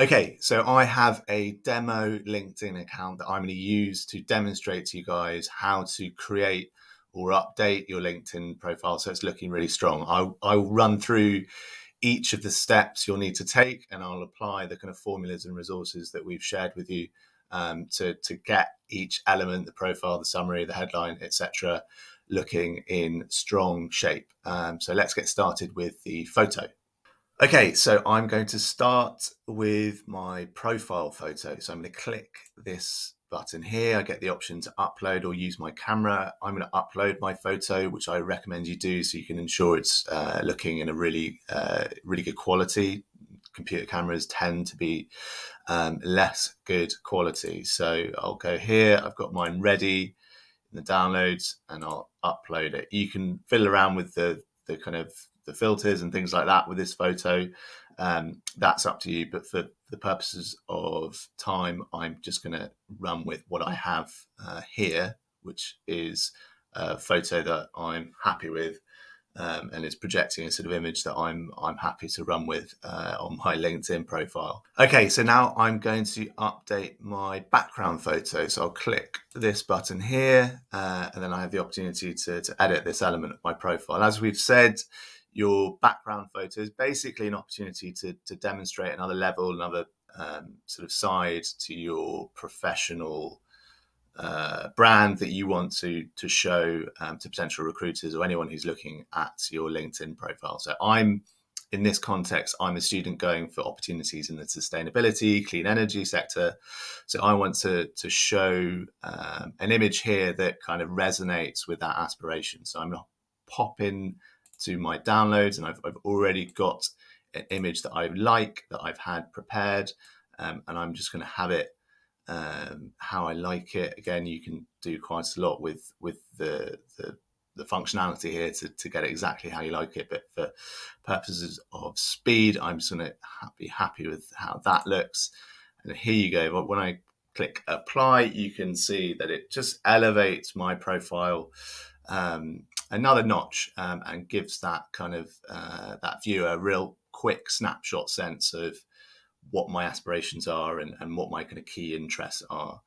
Okay, so I have a demo LinkedIn account that I'm going to use to demonstrate to you guys how to create or update your LinkedIn profile so it's looking really strong. I'll run through each of the steps you'll need to take, and I'll apply the kind of formulas and resources that we've shared with you to get each element, the profile, the summary, the headline, etc., looking in strong shape. So let's get started with the photo. Okay, so I'm going to start with my profile photo. So I'm going to click this button here. I get the option to upload or use my camera. I'm going to upload my photo, which I recommend you do so you can ensure it's looking in a really good quality. Computer cameras tend to be less good quality. So I'll go here. I've got mine ready in the downloads and I'll upload it. You can fiddle around with the kind of the filters and things like that with this photo. That's up to you. But for the purposes of time, I'm just going to run with what I have here, which is a photo that I'm happy with. And it's projecting a sort of image that I'm happy to run with on my LinkedIn profile. Okay, so now I'm going to update my background photo. So I'll click this button here, and then I have the opportunity to edit this element of my profile. As we've said, your background photo is basically an opportunity to demonstrate another level, another sort of side to your professional brand that you want to show to potential recruiters or anyone who's looking at your LinkedIn profile. So in this context, I'm a student going for opportunities in the sustainability, clean energy sector. So I want to show an image here that kind of resonates with that aspiration. So I'm going to pop in to my downloads, and I've already got an image that I like, that I've had prepared, and I'm just going to have it how I like it. Again, you can do quite a lot with the functionality here to get it exactly how you like it. But for purposes of speed, I'm just going to be happy with how that looks. And here you go. But when I click apply, you can see that it just elevates my profile another notch and gives that kind of that viewer a real quick snapshot sense of what my aspirations are and what my kind of key interests are.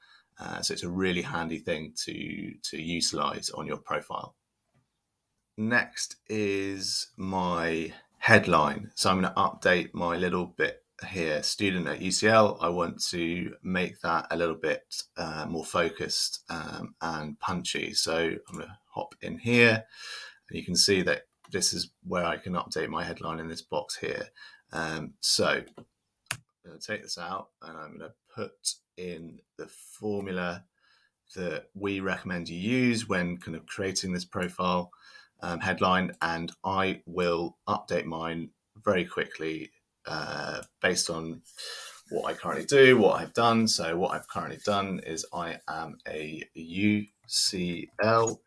So it's a really handy thing to utilize on your profile. Next is my headline. So I'm going to update my little bit here, student at UCL. I want to make that a little bit more focused and punchy. So I'm going to hop in here, and you can see that this is where I can update my headline in this box here. So I'm going to take this out and I'm going to put in the formula that we recommend you use when kind of creating this profile headline, and I will update mine very quickly based on what I currently do, what I've done. So what I've currently done is I am a UCL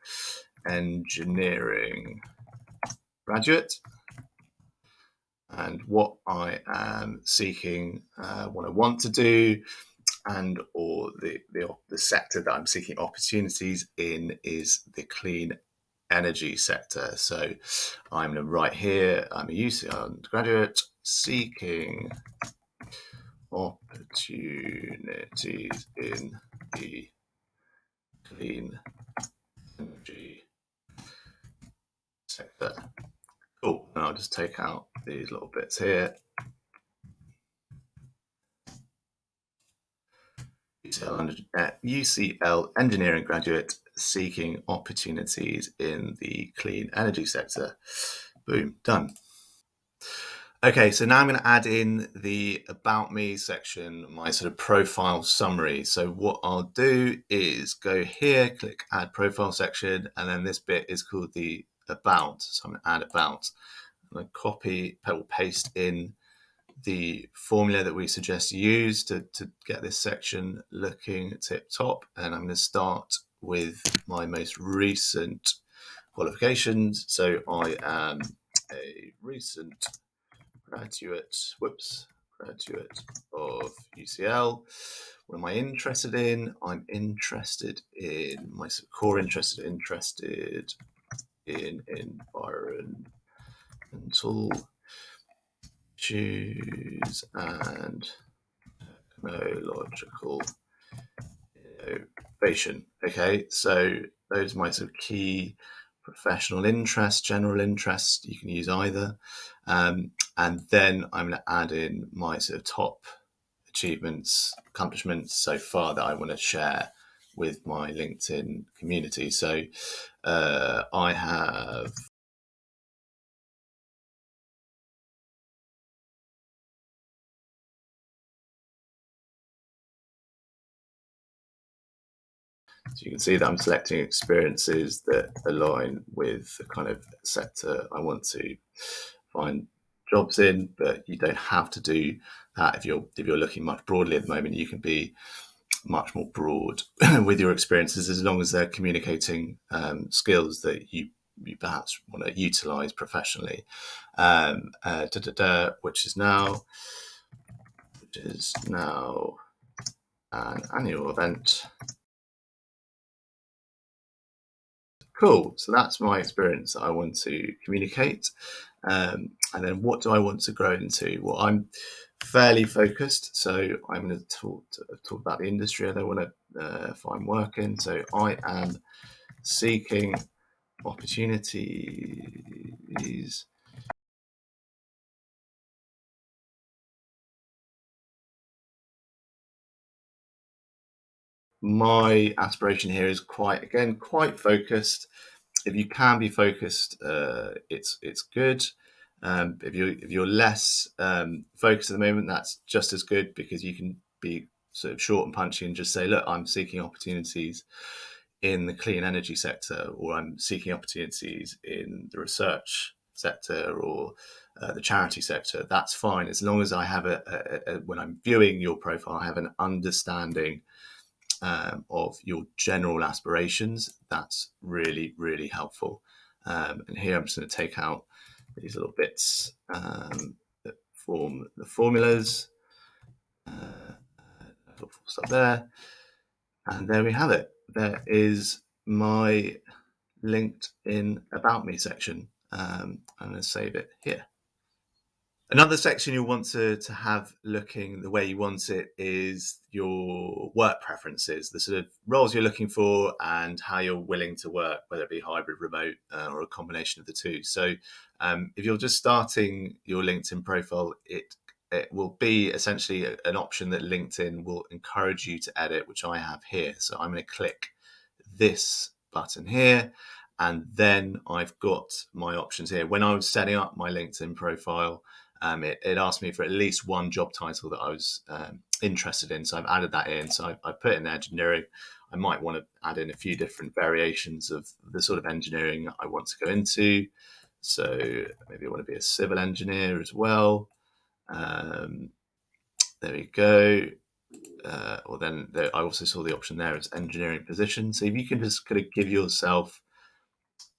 engineering graduate. And what I am seeking, what I want to do, and or the sector that I'm seeking opportunities in is the clean energy sector. So I'm going to write here, I'm a UCL undergraduate seeking opportunities in the clean energy sector. Cool. And I'll just take out these little bits here. UCL engineering graduate seeking opportunities in the clean energy sector. Boom, done. Okay, so now I'm going to add in the About Me section, my sort of profile summary. So what I'll do is go here, click Add Profile Section, and then this bit is called the About. So I'm going to add About. I'm going to copy, paste in the formula that we suggest you use to get this section looking tip top. And I'm going to start with my most recent qualifications. So I am a recent graduate of UCL. What am I interested in? I'm interested in my core interested in environmental issues and technological innovation. Okay, so those are my sort of key professional interests, general interests. You can use either. And then I'm going to add in my sort of top achievements, accomplishments so far that I want to share with my LinkedIn community. So I have so you can see that I'm selecting experiences that align with the kind of sector I want to find jobs in, but you don't have to do that if you're looking much broadly at the moment. You can be much more broad with your experiences as long as they're communicating skills that you perhaps want to utilize professionally. Which is now an annual event. Cool. So that's my experience that I want to communicate. And then what do I want to grow into? Well, I'm fairly focused, so I'm going to talk about the industry I want to find work in. So I am seeking opportunities. My aspiration here is quite focused. If you can be focused, it's good. If you're less focused at the moment, that's just as good because you can be sort of short and punchy and just say, look, I'm seeking opportunities in the clean energy sector, or I'm seeking opportunities in the research sector or the charity sector. That's fine as long as I have when I'm viewing your profile, I have an understanding of your general aspirations. That's really, really helpful. And here I'm just going to take out these little bits that form the formulas. Stop there. And there we have it. There is my LinkedIn About Me section. I'm going to save it here. Another section you'll want to have looking the way you want it is your work preferences, the sort of roles you're looking for and how you're willing to work, whether it be hybrid, remote, or a combination of the two. So if you're just starting your LinkedIn profile, it will be essentially an option that LinkedIn will encourage you to edit, which I have here. So I'm going to click this button here, and then I've got my options here. When I was setting up my LinkedIn profile, it asked me for at least one job title that I was interested in. So I've added that in. So I put in engineering. I might want to add in a few different variations of the sort of engineering I want to go into. So maybe I want to be a civil engineer as well. There we go. Or then I also saw the option there as engineering position. So if you can just kind of give yourself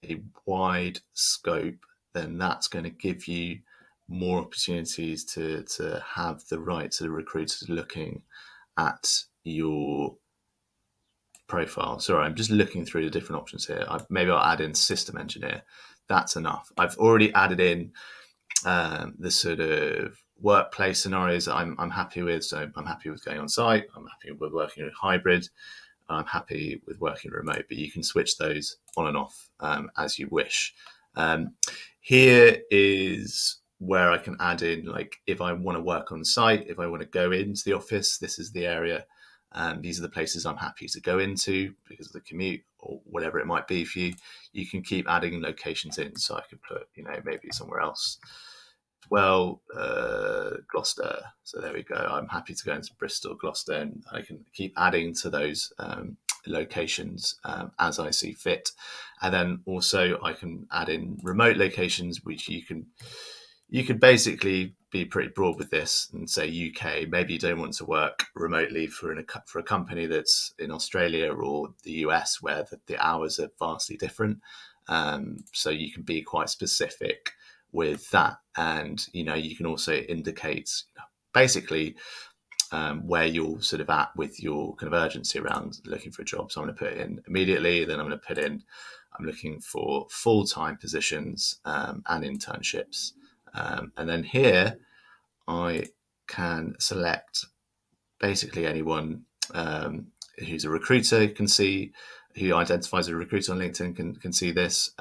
a wide scope, then that's going to give you more opportunities to have the right sort of recruiters looking at your profile. Sorry, I'm just looking through the different options here. Maybe I'll add in system engineer. That's enough. I've already added in the sort of workplace scenarios that I'm happy with. So I'm happy with going on site. I'm happy with working with hybrid. I'm happy with working remote, but you can switch those on and off as you wish. Here is where I can add in, like, if I want to work on site, if I want to go into the office, this is the area. These are the places I'm happy to go into because of the commute or whatever it might be for you. You can keep adding locations in. So I could put, maybe somewhere else. Well, Gloucester. So there we go. I'm happy to go into Bristol, Gloucester, and I can keep adding to those locations as I see fit. And then also I can add in remote locations, which you could basically be pretty broad with this and say UK. Maybe you don't want to work remotely for a company that's in Australia or the US, where the hours are vastly different. So you can be quite specific with that, and you can also indicate basically where you're sort of at with your kind of urgency around looking for a job. So I'm going to put in immediately, then I'm going to put in I'm looking for full-time positions and internships, and then here I can select basically anyone who's a recruiter can see, who identifies as a recruiter on LinkedIn can see this,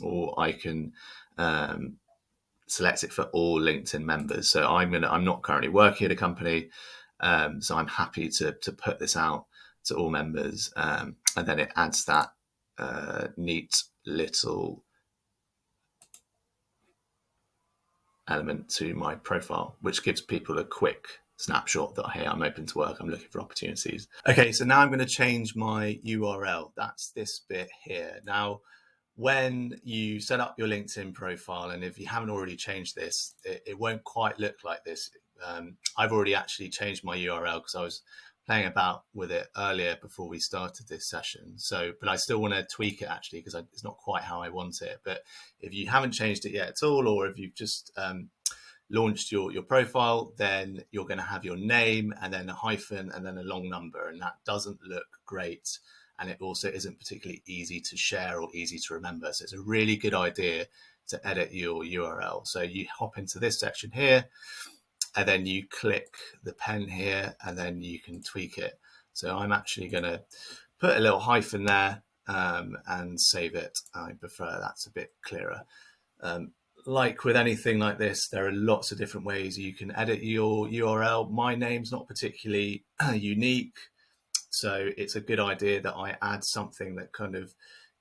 or I can select it for all LinkedIn members. So I'm not currently working at a company, so I'm happy to put this out to all members, and then it adds that neat little element to my profile, which gives people a quick snapshot that, hey, I'm open to work, I'm looking for opportunities. Okay, so now I'm going to change my URL. That's this bit here. Now, when you set up your LinkedIn profile, and if you haven't already changed this, it won't quite look like this. I've already actually changed my URL because I was playing about with it earlier before we started this session. So, but I still want to tweak it actually, because it's not quite how I want it. But if you haven't changed it yet at all, or if you've just launched your profile, then you're going to have your name and then a hyphen and then a long number, and that doesn't look great. And it also isn't particularly easy to share or easy to remember. So it's a really good idea to edit your URL. So you hop into this section here, and then you click the pen here, and then you can tweak it. So I'm actually going to put a little hyphen there and save it. I prefer that's a bit clearer. Like with anything like this, there are lots of different ways you can edit your URL. My name's not particularly unique, so it's a good idea that I add something that kind of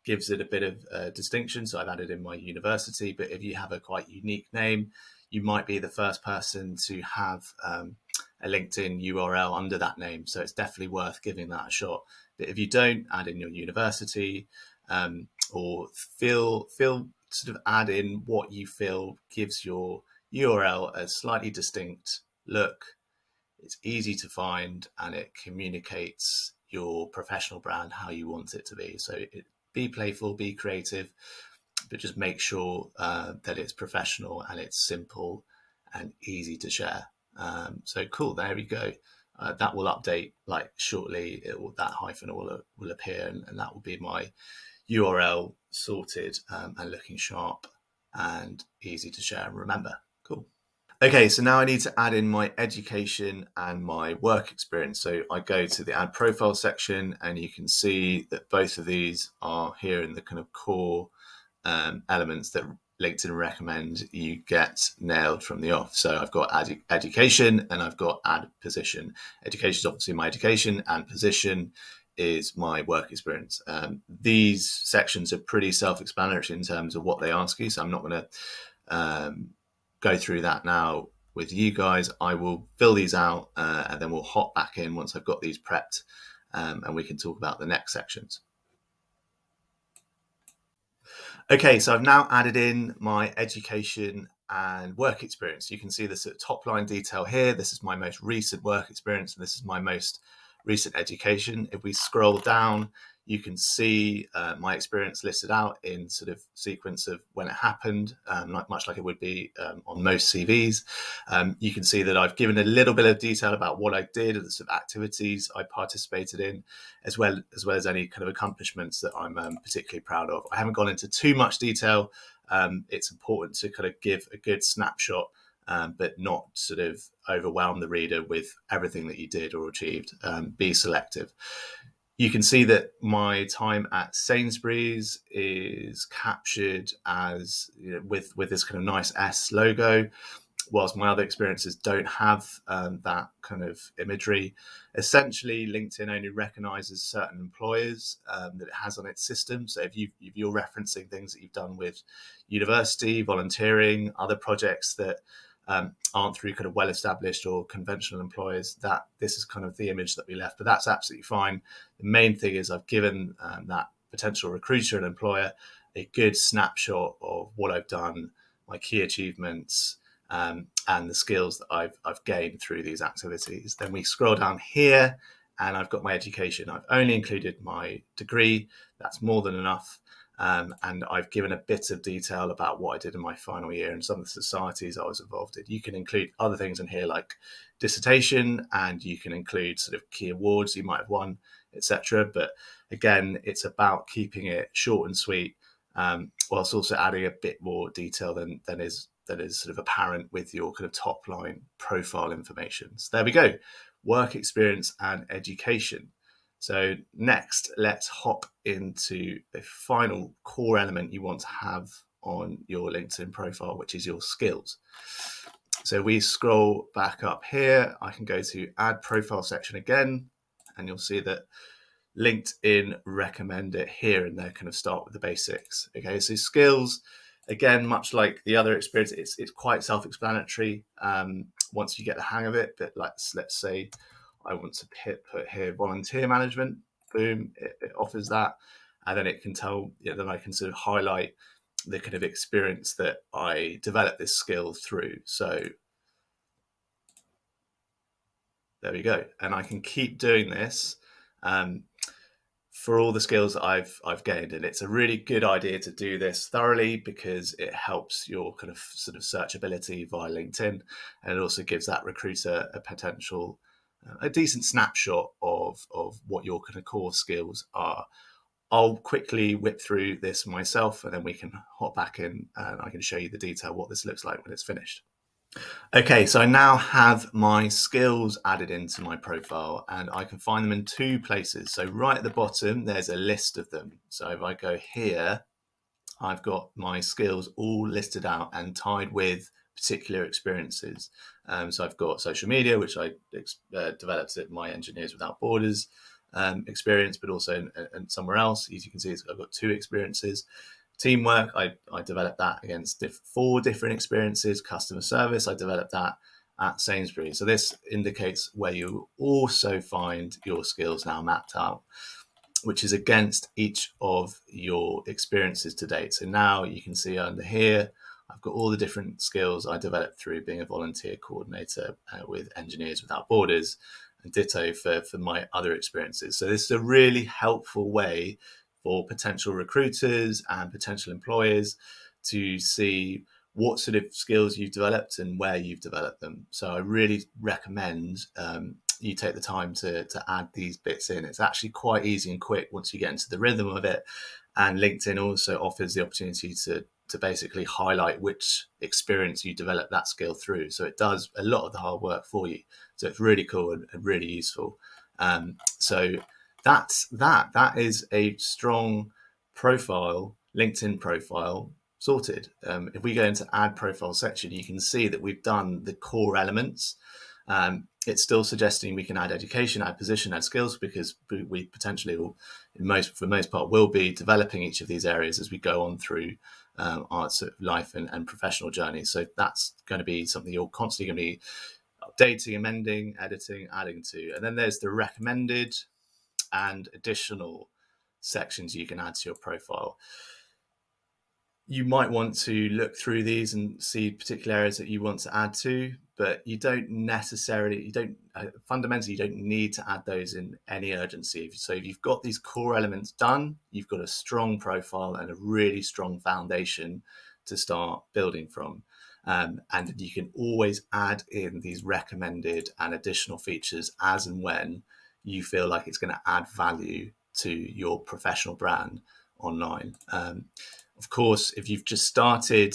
gives it a bit of distinction. So I've added in my university, but if you have a quite unique name, you might be the first person to have a LinkedIn URL under that name. So it's definitely worth giving that a shot. But if you don't, add in your university, or feel sort of add in what you feel gives your URL a slightly distinct look. It's easy to find, and it communicates your professional brand how you want it to be. So be playful, be creative, but just make sure that it's professional and it's simple and easy to share. So cool, there we go. That will update like shortly. That hyphen will appear, and that will be my URL sorted and looking sharp and easy to share and remember. Cool. Okay, so now I need to add in my education and my work experience. So I go to the add profile section, and you can see that both of these are here in the kind of core elements that LinkedIn recommend you get nailed from the off. So I've got add education and I've got add position. Education is obviously my education, and position is my work experience. These sections are pretty self-explanatory in terms of what they ask you, so I'm not going to go through that now with you guys. I will fill these out and then we'll hop back in once I've got these prepped, and we can talk about the next sections. Okay, so I've now added in my education and work experience. You can see this at top line detail here. This is my most recent work experience, and this is my most recent education. If we scroll down, you can see my experience listed out in sort of sequence of when it happened, much like it would be on most CVs. You can see that I've given a little bit of detail about what I did and the sort of activities I participated in, as well as any kind of accomplishments that I'm particularly proud of. I haven't gone into too much detail. It's important to kind of give a good snapshot, but not sort of overwhelm the reader with everything that you did or achieved. Be selective. You can see that my time at Sainsbury's is captured as, you know, with this kind of nice S logo, whilst my other experiences don't have that kind of imagery. Essentially, LinkedIn only recognizes certain employers that it has on its system. So if you're referencing things that you've done with university, volunteering, other projects that aren't through kind of well-established or conventional employers, that this is kind of the image that we left. But that's absolutely fine. The main thing is I've given that potential recruiter and employer a good snapshot of what I've done, my key achievements, and the skills that I've gained through these activities. Then we scroll down here, and I've got my education. I've only included my degree. That's more than enough. And I've given a bit of detail about what I did in my final year and some of the societies I was involved in. You can include other things in here like dissertation, and you can include sort of key awards you might have won, etc. But again, it's about keeping it short and sweet, whilst also adding a bit more detail than is sort of apparent with your kind of top line profile information. So there we go. work experience and education. So next, let's hop into the final core element you want to have on your LinkedIn profile, which is your skills. So we scroll back up here, I can go to add profile section again, and you'll see that LinkedIn recommend it here, and they kind of start with the basics. Okay, so skills, again, much like the other experience, it's quite self-explanatory once you get the hang of it. But let's say I want to put here volunteer management. Boom, it offers that, and then it can tell. Then I can sort of highlight the kind of experience that I developed this skill through. So there we go, and I can keep doing this. For all the skills that I've gained, and it's a really good idea to do this thoroughly because it helps your kind of sort of searchability via LinkedIn, and it also gives that recruiter a potential, a decent snapshot of what your kind of core skills are. I'll quickly whip through this myself, and then we can hop back in, and I can show you the detail what this looks like when it's finished. Okay, so I now have my skills added into my profile, and I can find them in two places. So right at the bottom, there's a list of them. So if I go here, I've got my skills all listed out and tied with particular experiences. So I've got social media, which I developed at my Engineers Without Borders experience, but also in somewhere else. As you can see, I've got two experiences. Teamwork, I developed that against 4 different experiences. Customer service, I developed that at Sainsbury's. So this indicates where you also find your skills now mapped out, which is against each of your experiences to date. So now you can see under here, I've got all the different skills I developed through being a volunteer coordinator with Engineers Without Borders, and ditto for my other experiences. So this is a really helpful way for potential recruiters and potential employers to see what sort of skills you've developed and where you've developed them. So I really recommend you take the time to add these bits in. It's actually quite easy and quick once you get into the rhythm of it. And LinkedIn also offers the opportunity to basically highlight which experience you develop that skill through. So it does a lot of the hard work for you. So it's really cool and really useful. So that is a strong profile, LinkedIn profile sorted. If we go into add profile section, you can see that we've done the core elements. It's still suggesting we can add education, add position, add skills, because we potentially will, for the most part, will be developing each of these areas as we go on through our sort of life and professional journey. So that's going to be something you're constantly going to be updating, amending, editing, adding to. And then there's the recommended and additional sections you can add to your profile. You might want to look through these and see particular areas that you want to add to, but fundamentally, you don't need to add those in any urgency. So if you've got these core elements done, you've got a strong profile and a really strong foundation to start building from. And you can always add in these recommended and additional features as and when you feel like it's going to add value to your professional brand online. Of course, if you've just started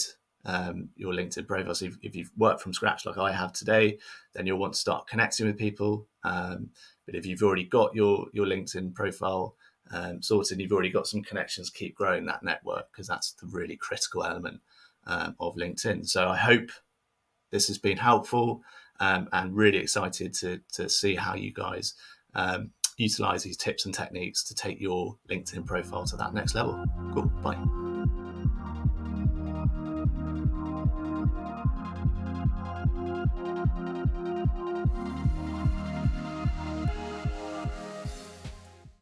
your LinkedIn profile, so if you've worked from scratch like I have today, then you'll want to start connecting with people. But if you've already got your LinkedIn profile sorted, you've already got some connections, keep growing that network, because that's the really critical element of LinkedIn. So I hope this has been helpful, and really excited to see how you guys utilize these tips and techniques to take your LinkedIn profile to that next level. Cool. Bye.